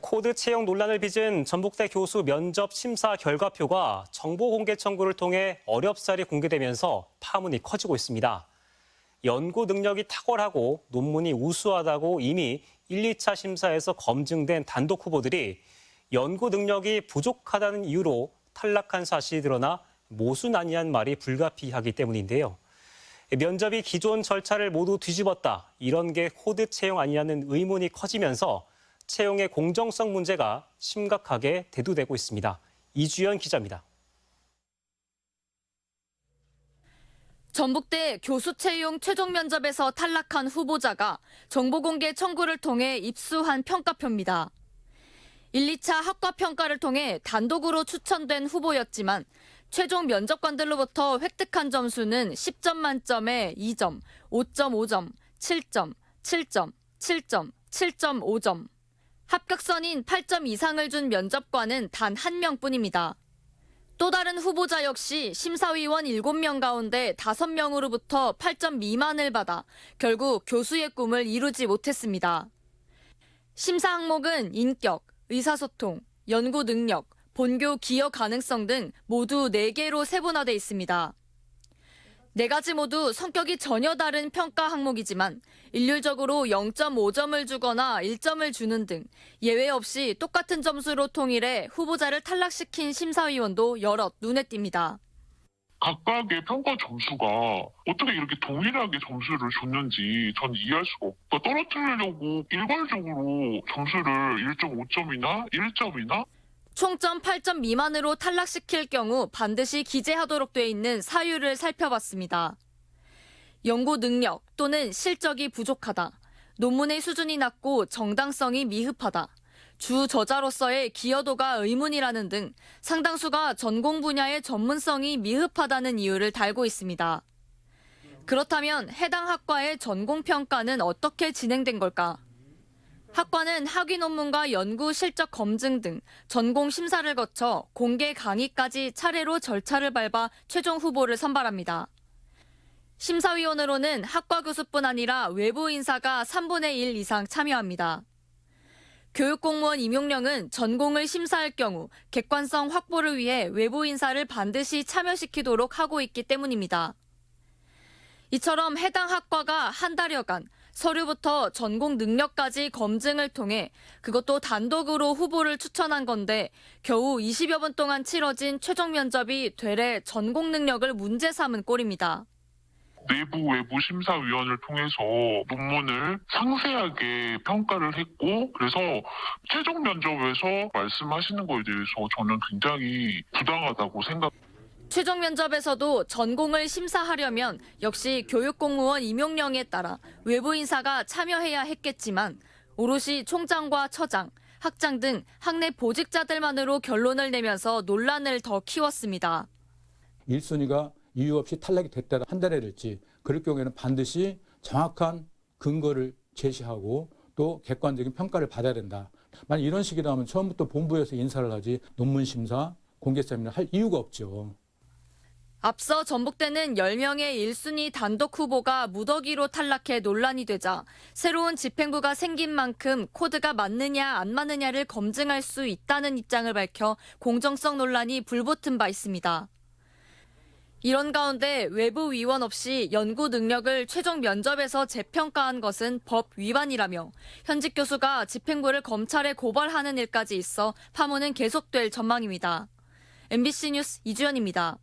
코드 채용 논란을 빚은 전북대 교수 면접 심사 결과표가 정보 공개 청구를 통해 어렵사리 공개되면서 파문이 커지고 있습니다. 연구 능력이 탁월하고 논문이 우수하다고 이미 1, 2차 심사에서 검증된 단독 후보들이 연구 능력이 부족하다는 이유로 탈락한 사실이 드러나 모순아니한 말이 불가피하기 때문인데요. 면접이 기존 절차를 모두 뒤집었다. 이런 게 코드 채용 아니냐는 의문이 커지면서 채용의 공정성 문제가 심각하게 대두되고 있습니다. 이주연 기자입니다. 전북대 교수 채용 최종 면접에서 탈락한 후보자가 정보 공개 청구를 통해 입수한 평가표입니다. 1, 2차 학과 평가를 통해 단독으로 추천된 후보였지만 최종 면접관들로부터 획득한 점수는 10점 만점에 2점, 5.5점, 7점, 7점, 7점, 7.5점. 합격선인 8점 이상을 준 면접관은 단 1명뿐입니다. 또 다른 후보자 역시 심사위원 7명 가운데 5명으로부터 8점 미만을 받아 결국 교수의 꿈을 이루지 못했습니다. 심사 항목은 인격, 의사소통, 연구 능력, 본교 기여 가능성 등 모두 4개로 세분화돼 있습니다. 4가지 모두 성격이 전혀 다른 평가 항목이지만 일률적으로 0.5점을 주거나 1점을 주는 등 예외 없이 똑같은 점수로 통일해 후보자를 탈락시킨 심사위원도 여럿 눈에 띕니다. 각각의 평가 점수가 어떻게 이렇게 동일하게 점수를 줬는지 전 이해할 수가 없고 떨어뜨리려고 일괄적으로 점수를 1.5점이나 1점이나 총점 8점 미만으로 탈락시킬 경우 반드시 기재하도록 돼 있는 사유를 살펴봤습니다. 연구 능력 또는 실적이 부족하다, 논문의 수준이 낮고 정당성이 미흡하다, 주 저자로서의 기여도가 의문이라는 등 상당수가 전공 분야의 전문성이 미흡하다는 이유를 달고 있습니다. 그렇다면 해당 학과의 전공 평가는 어떻게 진행된 걸까? 학과는 학위 논문과 연구 실적 검증 등 전공 심사를 거쳐 공개 강의까지 차례로 절차를 밟아 최종 후보를 선발합니다. 심사위원으로는 학과 교수뿐 아니라 외부 인사가 3분의 1 이상 참여합니다. 교육공무원 임용령은 전공을 심사할 경우 객관성 확보를 위해 외부 인사를 반드시 참여시키도록 하고 있기 때문입니다. 이처럼 해당 학과가 한 달여간 서류부터 전공 능력까지 검증을 통해 그것도 단독으로 후보를 추천한 건데 겨우 20여 분 동안 치러진 최종 면접이 되레 전공 능력을 문제 삼은 꼴입니다. 내부 외부 심사위원을 통해서 논문을 상세하게 평가를 했고 그래서 최종 면접에서 말씀하시는 거에 대해서 저는 굉장히 부당하다고 생각합니다. 최종 면접에서도 전공을 심사하려면 역시 교육공무원 임용령에 따라 외부 인사가 참여해야 했겠지만 오롯이 총장과 처장, 학장 등 학내 보직자들만으로 결론을 내면서 논란을 더 키웠습니다. 1순위가 이유 없이 탈락이 됐다 판단해낼지 그럴 경우에는 반드시 정확한 근거를 제시하고 또 객관적인 평가를 받아야 된다. 만약 이런 식이라면 처음부터 본부에서 인사를 하지 논문 심사, 공개 세미나를 할 이유가 없죠. 앞서 전북대는 10명의 1순위 단독 후보가 무더기로 탈락해 논란이 되자 새로운 집행부가 생긴 만큼 코드가 맞느냐 안 맞느냐를 검증할 수 있다는 입장을 밝혀 공정성 논란이 불붙은 바 있습니다. 이런 가운데 외부 위원 없이 연구 능력을 최종 면접에서 재평가한 것은 법 위반이라며 현직 교수가 집행부를 검찰에 고발하는 일까지 있어 파문은 계속될 전망입니다. MBC 뉴스 이주연입니다.